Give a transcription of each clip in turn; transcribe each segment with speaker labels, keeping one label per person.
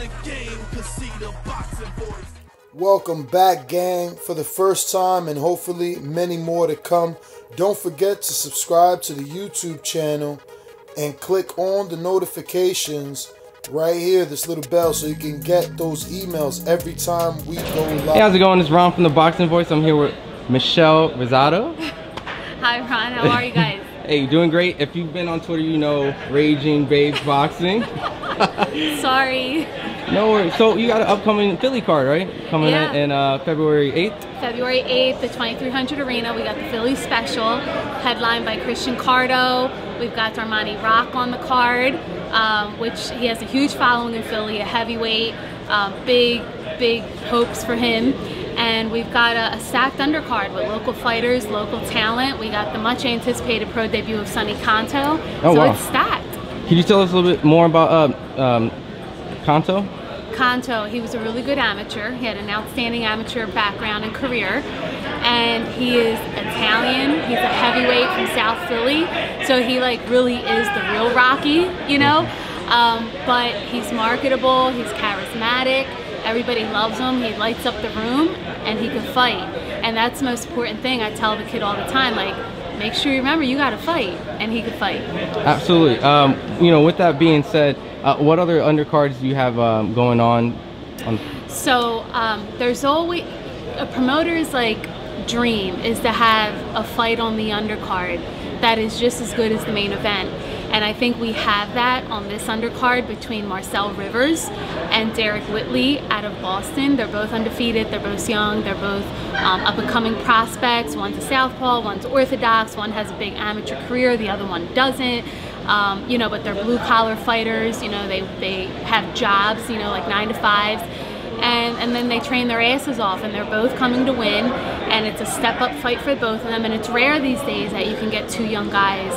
Speaker 1: the game, cause see the boxing voice.
Speaker 2: Welcome back, gang, for the first time and hopefully many more to come. Don't forget to subscribe to the YouTube channel and click on the notifications right here, this little bell, so you can get those emails every time we go live.
Speaker 3: Hey, how's it going? It's Ron from The Boxing Voice. I'm here with Michelle Rosado.
Speaker 4: Hi Ron, how are you guys?
Speaker 3: Hey, doing great. If you've been on Twitter, you know Raging Babes Boxing.
Speaker 4: Sorry.
Speaker 3: No worries. So you got an upcoming Philly card, right? Coming in February 8th?
Speaker 4: February 8th, the 2300 Arena. We got the Philly Special, headlined by Christian Carto. We've got Armani Rock on the card, which he has a huge following in Philly, a heavyweight, big hopes for him. And we've got a stacked undercard with local fighters, local talent. We got the much anticipated pro debut of Sonny Conto.
Speaker 3: Oh,
Speaker 4: so
Speaker 3: wow.
Speaker 4: It's stacked.
Speaker 3: Can you tell us a little bit more about Conto?
Speaker 4: Conto, he was a really good amateur. He had an outstanding amateur background and career. And he is Italian. He's a heavyweight from South Philly. So he like really is the real Rocky, you know? But he's marketable, he's charismatic. Everybody loves him. He lights up the room, and he can fight. And that's the most important thing. I tell the kid all the time, like, make sure you remember you got to fight, and he can fight. Absolutely.
Speaker 3: You know, with that being said, what other undercards do you have going on?
Speaker 4: So there's always a promoter's like dream is to have a fight on the undercard that is just as good as the main event. And I think we have that on this undercard between Marcel Rivers and Derek Whitley out of Boston. They're both undefeated, they're both young, they're both up-and-coming prospects. One's a southpaw, one's orthodox, one has a big amateur career, the other one doesn't. You know, but they're blue-collar fighters, you know, they have jobs, you know, like 9 to 5s. And then they train their asses off, and they're both coming to win, and it's a step-up fight for both of them. And it's rare these days that you can get two young guys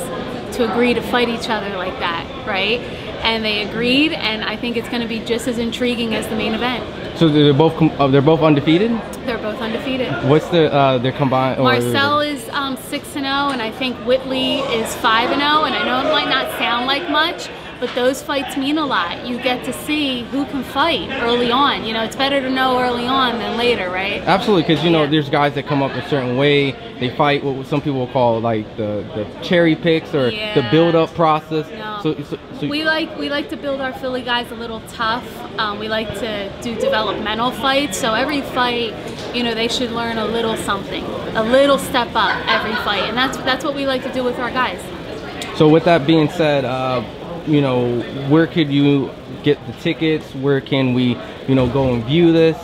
Speaker 4: to agree to fight each other like that, right? And they agreed, and I think it's going to be just as intriguing as the main event.
Speaker 3: So they're both undefeated?
Speaker 4: They're both undefeated.
Speaker 3: What's their combined?
Speaker 4: Marcel is 6-0, and I think Whitley is 5-0. And I know it might not sound like much, but those fights mean a lot. You get to see who can fight early on. You know, it's better to know early on than later, right? Absolutely,
Speaker 3: because you know, there's guys that come up a certain way. They fight what some people will call like the cherry picks or the build-up process.
Speaker 4: No.
Speaker 3: So
Speaker 4: we like to build our Philly guys a little tough. We like to do developmental fights. So every fight, you know, they should learn a little something, a little step up every fight, and that's what we like to do with our guys.
Speaker 3: So with that being said, you know, where could you get the tickets? Where can we, you know, go and view this?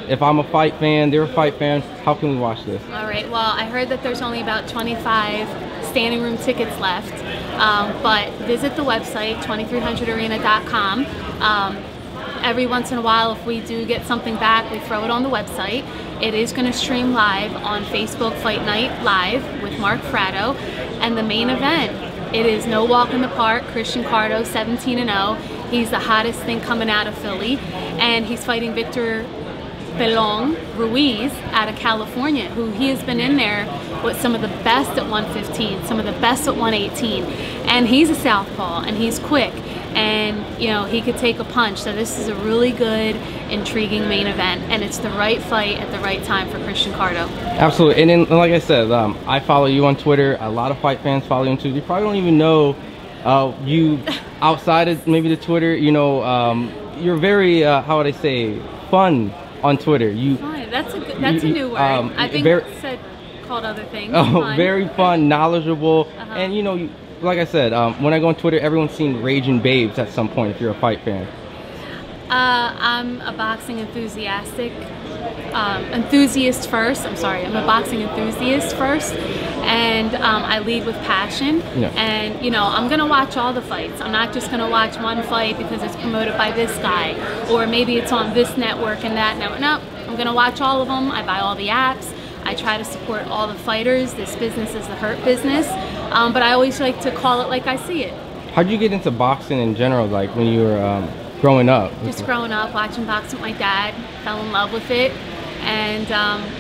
Speaker 3: If I'm a fight fan, they're a fight fan, how can we watch this?
Speaker 4: All right, well, I heard that there's only about 25 standing room tickets left, but visit the website, 2300arena.com. Every once in a while, if we do get something back, we throw it on the website. It is going to stream live on Facebook Fight Night Live with Mark Fratto, and the main event. It is no walk in the park. Christian Carto, 17-0. He's the hottest thing coming out of Philly, and he's fighting Victor Belong Ruiz out of California, who he has been in there with some of the best at 115, some of the best at 118, and he's a southpaw and he's quick, and you know, he could take a punch. So this is a really good, intriguing main event, and it's the right fight at the right time for Christian Carto.
Speaker 3: Absolutely. And then, like I said, I follow you on Twitter. A lot of fight fans follow you too. You probably don't even know you outside of maybe the Twitter. You know, you're very how would I say, fun on Twitter.
Speaker 4: Fun. That's a new word. I think said called other things.
Speaker 3: Oh,
Speaker 4: fun.
Speaker 3: Very fun, knowledgeable, and you know, like I said, when I go on Twitter, everyone's seen Raging Babes at some point. If you're a fight fan.
Speaker 4: I'm a boxing enthusiast first. I'm sorry, I'm a boxing enthusiast first, and I lead with passion.
Speaker 3: Yeah.
Speaker 4: And you know, I'm gonna watch all the fights. I'm not just gonna watch one fight because it's promoted by this guy, or maybe it's on this network and that network. No, I'm gonna watch all of them. I buy all the apps. I try to support all the fighters. This business is the hurt business, but I always like to call it like I see it.
Speaker 3: How'd you get into boxing in general, like when you were growing up?
Speaker 4: Just growing up, watching boxing with my dad, fell in love with it, and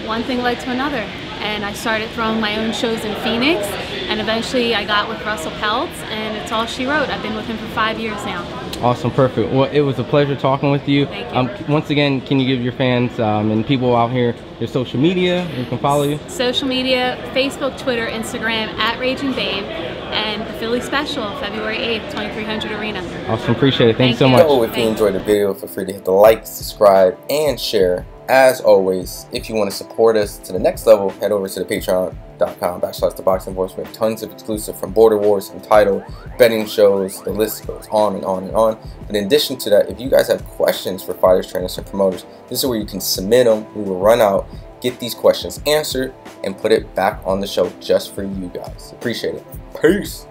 Speaker 4: one thing led to another. And I started throwing my own shows in Phoenix, and eventually I got with Russell Peltz, and it's all she wrote. I've been with him for 5 years now.
Speaker 3: Awesome, perfect. Well, it was a pleasure talking with you.
Speaker 4: Thank you.
Speaker 3: Once again, can you give your fans and people out here your social media where you can follow you?
Speaker 4: Social media, Facebook, Twitter, Instagram, @RagingBabe, and the Philly Special, February 8th, 2300 Arena.
Speaker 3: Awesome, appreciate it. Thanks so
Speaker 4: Thank
Speaker 3: much.
Speaker 4: you.
Speaker 5: So if you enjoyed the video, feel free to hit the like, subscribe, and share. As always, if you want to support us to the next level, head over to the patreon.com/ThaBoxingVoice. We have tons of exclusive from Border Wars, from title, betting shows, the list goes on and on and on. But in addition to that, if you guys have questions for fighters, trainers, and promoters, this is where you can submit them. We will run out, get these questions answered, and put it back on the show just for you guys. Appreciate it. Peace.